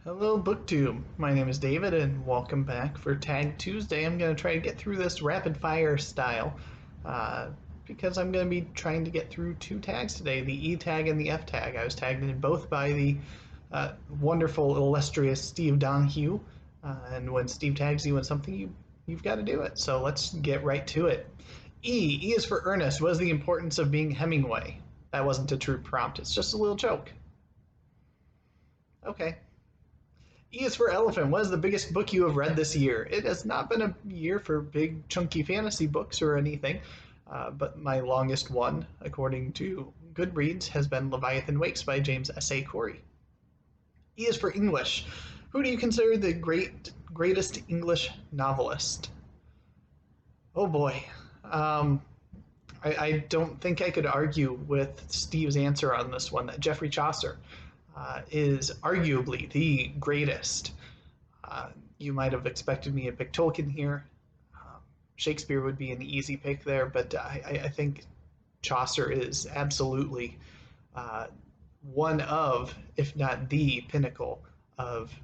Hello, BookTube. My name is David, and welcome back for Tag Tuesday. I'm going to try to get through this rapid fire style uh, because I'm going to be trying to get through two tags today, the E tag and the F tag. I was tagged in both by the wonderful, illustrious Steve Donahue, and when Steve tags you in something, you've got to do it. So let's get right to it. E is for Ernest. What is the importance of being Hemingway? That wasn't a true prompt. It's just a little joke. Okay. E is for Elephant. What is the biggest book you have read this year? It has not been a year for big, chunky fantasy books or anything, but my longest one, according to Goodreads, has been Leviathan Wakes by James S.A. Corey. E is for English. Who do you consider the greatest English novelist? Oh boy. Um, I don't think I could argue with Steve's answer on this one that Geoffrey Chaucer is arguably the greatest. You might have expected me to pick Tolkien here. Um, Shakespeare would be an easy pick there, but I think Chaucer is absolutely uh, one of, if not the pinnacle of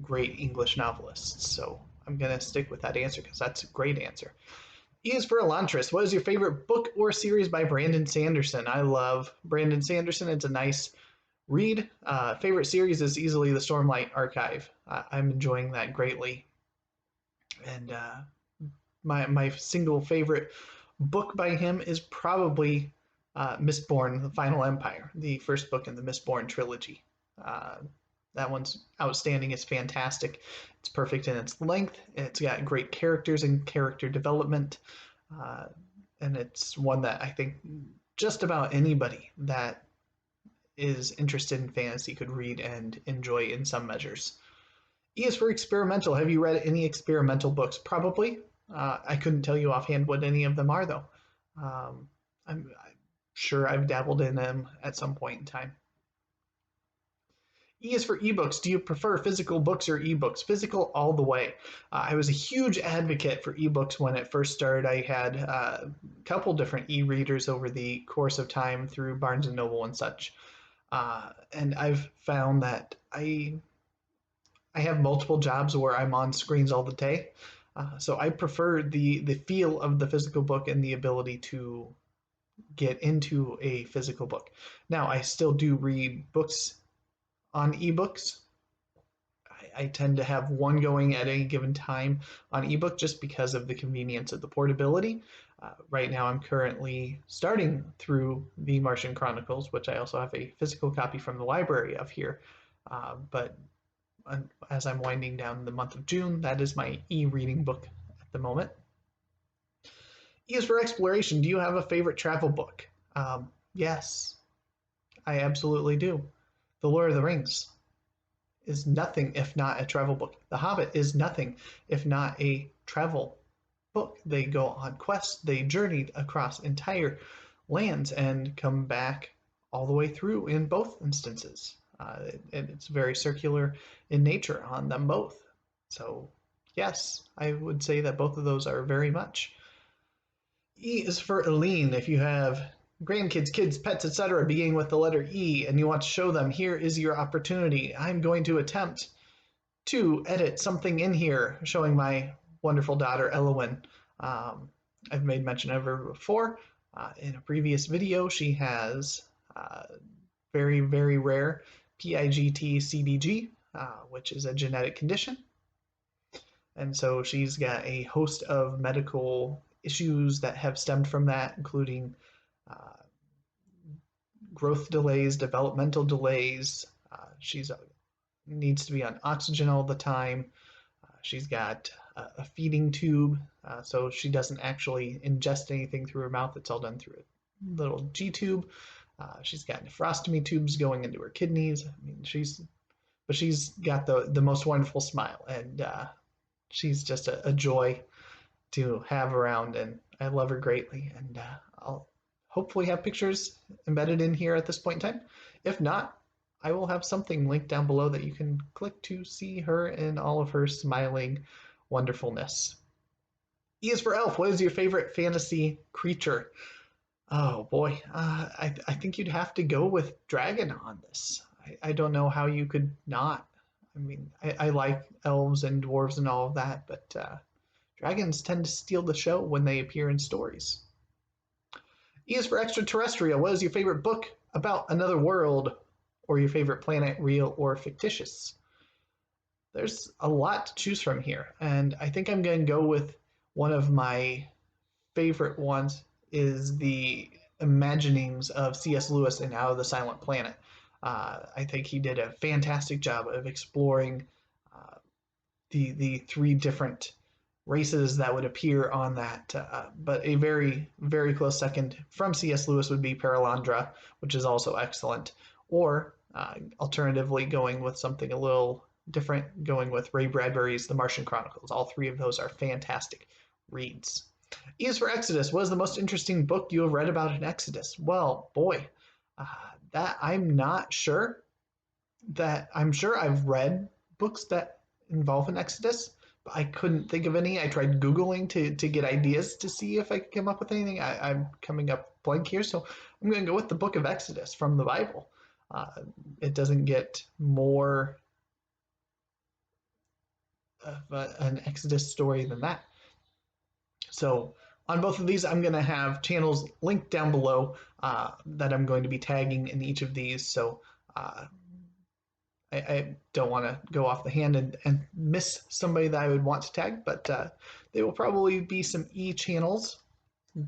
great English novelists. So I'm going to stick with that answer because that's a great answer. E is for Elantris. What is your favorite book or series by Brandon Sanderson? I love Brandon Sanderson. It's a nice read. Favorite series is easily the Stormlight Archive. I'm enjoying that greatly. And my single favorite book by him is probably Mistborn: The Final Empire, the first book in the Mistborn trilogy. Uh, that one's outstanding. It's fantastic. It's perfect in its length. It's got great characters and character development. Uh, and it's one that I think just about anybody that is interested in fantasy could read and enjoy in some measures. E is for experimental. Have you read any experimental books? Probably. I couldn't tell you offhand what any of them are, though. I'm sure I've dabbled in them at some point in time. E is for ebooks. Do you prefer physical books or ebooks? Physical all the way. I was a huge advocate for ebooks when it first started. I had a couple different e-readers over the course of time through Barnes and Noble and such. And I've found that I have multiple jobs where I'm on screens all the day. So I prefer the feel of the physical book and the ability to get into a physical book. Now, I still do read books on ebooks. I tend to have one going at any given time on ebook just because of the convenience of the portability. Right now, I'm currently starting through the Martian Chronicles, which I also have a physical copy from the library of here. But as I'm winding down the month of June, that is my e-reading book at the moment. E is for exploration. Do you have a favorite travel book? Yes, I absolutely do. The Lord of the Rings is nothing if not a travel book. The Hobbit is nothing if not a travel book. They go on quests, they journeyed across entire lands and come back all the way through in both instances. It's very circular in nature on them both. So, yes, I would say that both of those are very much. E is for Eileen. If you have grandkids, kids, pets, etc., beginning with the letter E, and you want to show them, here is your opportunity. I'm going to attempt to edit something in here showing my wonderful daughter, Elowen. I've made mention of her before. In a previous video, she has very, very rare PIGT-CDG, which is a genetic condition. And so she's got a host of medical issues that have stemmed from that, including growth delays, developmental delays. She's needs to be on oxygen all the time. She's got a feeding tube, so she doesn't actually ingest anything through her mouth. It's all done through a little G tube. She's got nephrostomy tubes going into her kidneys. I mean, she's got the most wonderful smile, and she's just a joy to have around, and I love her greatly. And I'll hopefully have pictures embedded in here at this point in time. If not, I will have something linked down below that you can click to see her in all of her smiling wonderfulness. E is for Elf. What is your favorite fantasy creature? Oh boy, I think you'd have to go with dragon on this. I don't know how you could not. I mean, I like elves and dwarves and all of that, but dragons tend to steal the show when they appear in stories. E is for extraterrestrial. What is your favorite book about another world, or your favorite planet, real or fictitious? There's a lot to choose from here, and I think I'm going to go with one of my favorite ones is the imaginings of C.S. Lewis in Out of the Silent Planet. I think he did a fantastic job of exploring uh, the three different races that would appear on that. But a very close second from C.S. Lewis would be Paralandra, which is also excellent. Or alternatively, going with something a little different, going with Ray Bradbury's The Martian Chronicles. All three of those are fantastic reads. E is for Exodus. What is the most interesting book you have read about an Exodus? Well, boy, uh, that I'm not sure. That I'm sure I've read books that involve an Exodus, but I couldn't think of any. I tried Googling to get ideas to see if I could come up with anything. I'm coming up blank here, so I'm going to go with the Book of Exodus from the Bible. Uh, it doesn't get more of an Exodus story than that. So on both of these, I'm going to have channels linked down below that I'm going to be tagging in each of these. So I don't want to go off the hand and miss somebody that I would want to tag, but they will probably be some E channels,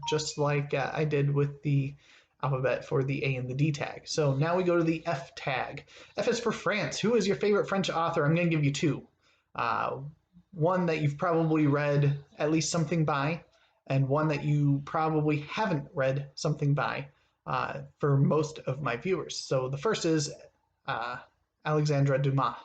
just like I did with the alphabet for the A and the D tag. So now we go to the F tag. F is for France. Who is your favorite French author? I'm going to give you two. One that you've probably read at least something by, and one that you probably haven't read something by for most of my viewers. So the first is Alexandre Dumas.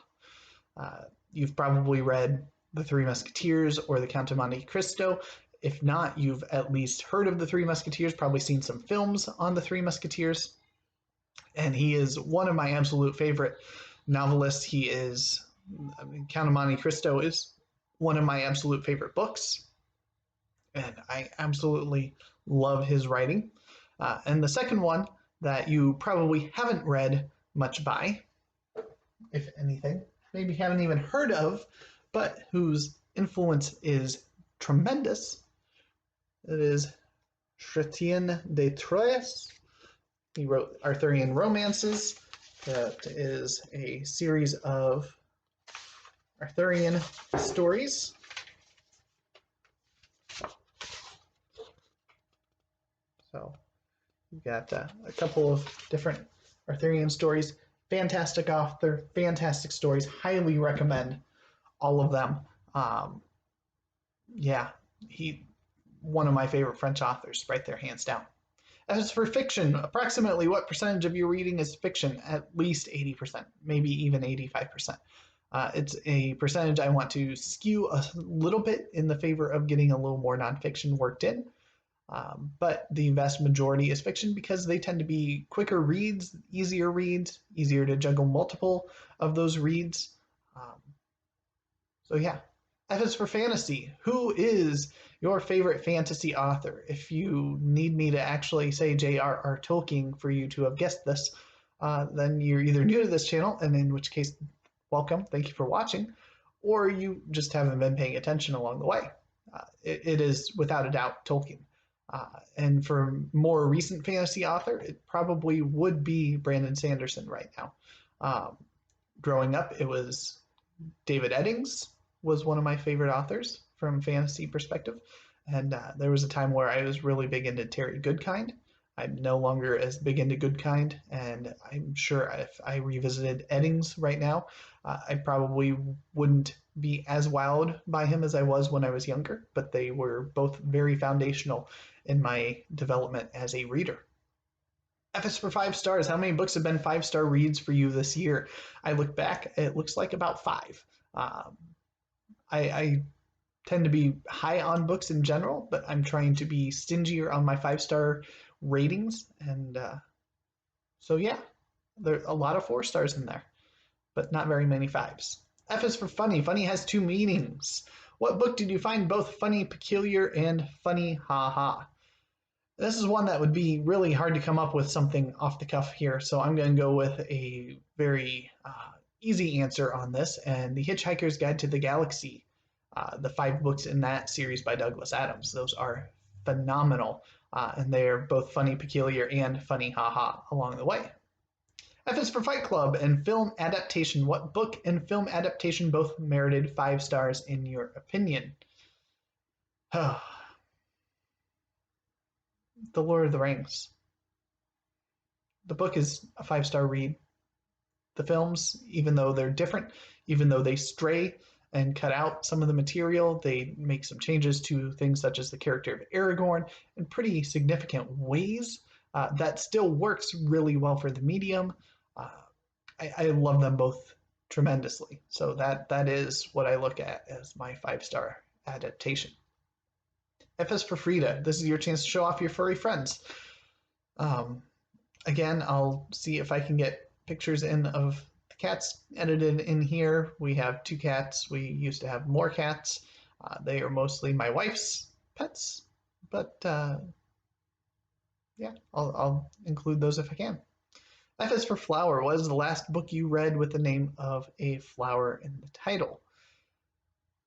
You've probably read The Three Musketeers or The Count of Monte Cristo. If not, you've at least heard of The Three Musketeers, probably seen some films on The Three Musketeers. And he is one of my absolute favorite novelists. He is, Count of Monte Cristo is one of my absolute favorite books. And I absolutely love his writing. And the second one that you probably haven't read much by, if anything, maybe haven't even heard of, but whose influence is tremendous. It is Chrétien de Troyes. He wrote Arthurian romances. That is a series of Arthurian stories. So you've got a couple of different Arthurian stories. Fantastic author, fantastic stories. Highly recommend all of them. Yeah, he one of my favorite French authors, right there, hands down. As for fiction, approximately what percentage of your reading is fiction? At least 80%, maybe even 85%. It's a percentage I want to skew a little bit in the favor of getting a little more nonfiction worked in. But the vast majority is fiction because they tend to be quicker reads, easier to juggle multiple of those reads. So yeah. F is for fantasy. Who is your favorite fantasy author? If you need me to actually say J.R.R. Tolkien for you to have guessed this, then you're either new to this channel, and in which case, welcome, thank you for watching, or you just haven't been paying attention along the way. It is, without a doubt, Tolkien. And for more recent fantasy author, it probably would be Brandon Sanderson right now. Growing up, it was David Eddings was one of my favorite authors from fantasy perspective. And there was a time where I was really big into Terry Goodkind. I'm no longer as big into Goodkind, and I'm sure if I revisited Eddings right now, I probably wouldn't be as wowed by him as I was when I was younger, but they were both very foundational in my development as a reader. F is for 5 stars. How many books have been 5-star reads for you this year? I look back, it looks like about 5. I tend to be high on books in general, but I'm trying to be stingier on my 5-star ratings. And so, yeah, there's a lot of 4 stars in there, but not very many 5s. F is for funny. Funny has 2 meanings. What book did you find both funny, peculiar, and funny, ha-ha? This is one that would be really hard to come up with something off the cuff here, so I'm going to go with a very easy answer on this, and The Hitchhiker's Guide to the Galaxy, the 5 books in that series by Douglas Adams. Those are phenomenal, and they are both funny, peculiar, and funny haha along the way. F is for Fight Club and film adaptation. What book and film adaptation both merited 5 stars in your opinion? The Lord of the Rings. The book is a 5-star read. The films, even though they're different, even though they stray and cut out some of the material, they make some changes to things such as the character of Aragorn in pretty significant ways. That still works really well for the medium. I love them both tremendously. So that is what I look at as my 5-star adaptation. F is for Frida. This is your chance to show off your furry friends. Again, I'll see if I can get pictures in of the cats edited in here. We have 2 cats. We used to have more cats. They are mostly my wife's pets, but yeah, I'll include those if I can. F is for Flower. What is the last book you read with the name of a flower in the title?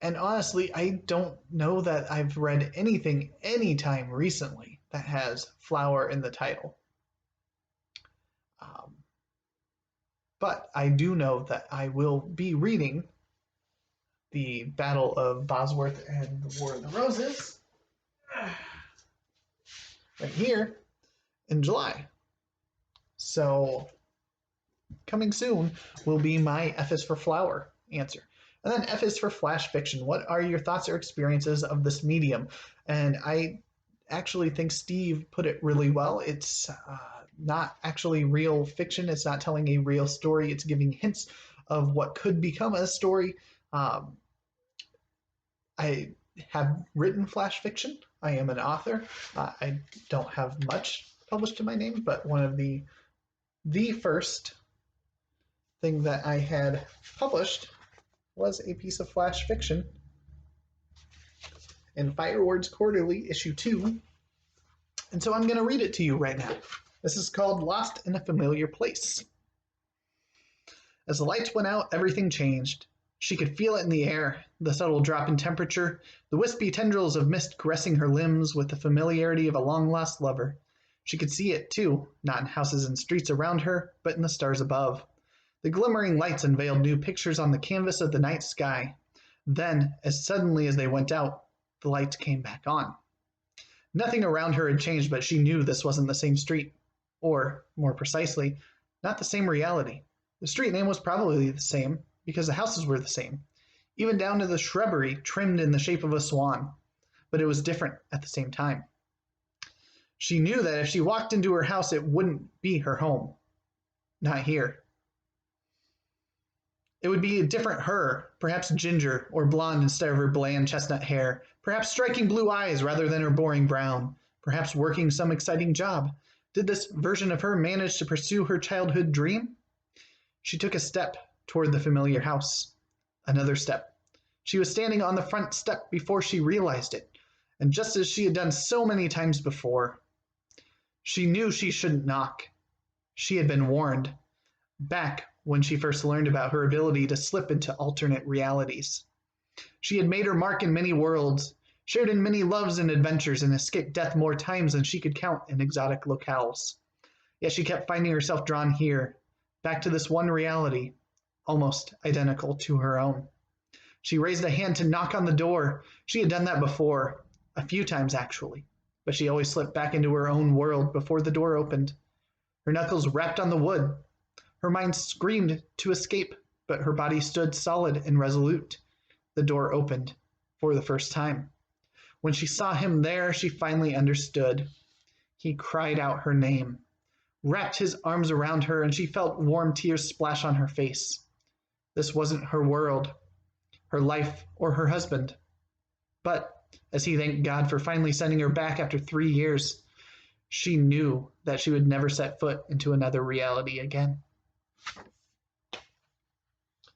And honestly, I don't know that I've read anything anytime recently that has flower in the title. But I do know that I will be reading the Battle of Bosworth and the War of the Roses right here in July. So coming soon will be my F is for Flower answer. And then F is for Flash Fiction. What are your thoughts or experiences of this medium? And I actually think Steve put it really well. It's not actually real fiction. It's not telling a real story. It's giving hints of what could become a story. I have written flash fiction. I am an author. I don't have much published to my name, but one of the first thing that I had published was a piece of flash fiction in Firewords Quarterly, issue 2. And so I'm going to read it to you right now. This is called Lost in a Familiar Place. As the lights went out, everything changed. She could feel it in the air, the subtle drop in temperature, the wispy tendrils of mist caressing her limbs with the familiarity of a long-lost lover. She could see it, too, not in houses and streets around her, but in the stars above. The glimmering lights unveiled new pictures on the canvas of the night sky. Then, as suddenly as they went out, the lights came back on. Nothing around her had changed, but she knew this wasn't the same street. Or, more precisely, not the same reality. The street name was probably the same, because the houses were the same, even down to the shrubbery trimmed in the shape of a swan. But it was different at the same time. She knew that if she walked into her house, it wouldn't be her home. Not here. It would be a different her, perhaps ginger or blonde instead of her bland chestnut hair, perhaps striking blue eyes rather than her boring brown, perhaps working some exciting job. Did this version of her manage to pursue her childhood dream? She took a step toward the familiar house. Another step. She was standing on the front step before she realized it, and just as she had done so many times before, she knew she shouldn't knock. She had been warned, back when she first learned about her ability to slip into alternate realities. She had made her mark in many worlds, shared in many loves and adventures, and escaped death more times than she could count in exotic locales. Yet she kept finding herself drawn here, back to this one reality, almost identical to her own. She raised a hand to knock on the door. She had done that before, a few times actually, but she always slipped back into her own world before the door opened. Her knuckles rapped on the wood. Her mind screamed to escape, but her body stood solid and resolute. The door opened for the first time. When she saw him there, she finally understood. He cried out her name, wrapped his arms around her, and she felt warm tears splash on her face. This wasn't her world, her life, or her husband. But, as he thanked God for finally sending her back after 3 years, she knew that she would never set foot into another reality again.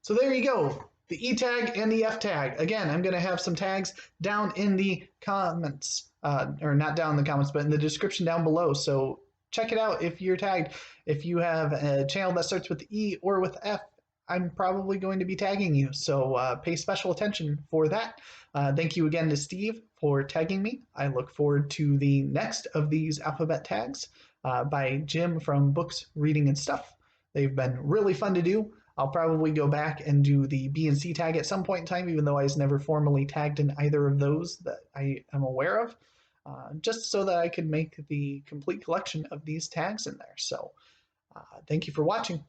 So there you go, the E tag and the F tag. Again, I'm going to have some tags down in the comments, or not down in the comments, but in the description down below. So check it out if you're tagged. If you have a channel that starts with E or with F, I'm probably going to be tagging you. So pay special attention for that. Thank you again to Steve for tagging me. I look forward to the next of these alphabet tags by Jim from Books, Reading, and Stuff. They've been really fun to do. I'll probably go back and do the B and C tag at some point in time, even though I was never formally tagged in either of those that I am aware of, just so that I could make the complete collection of these tags in there. So thank you for watching.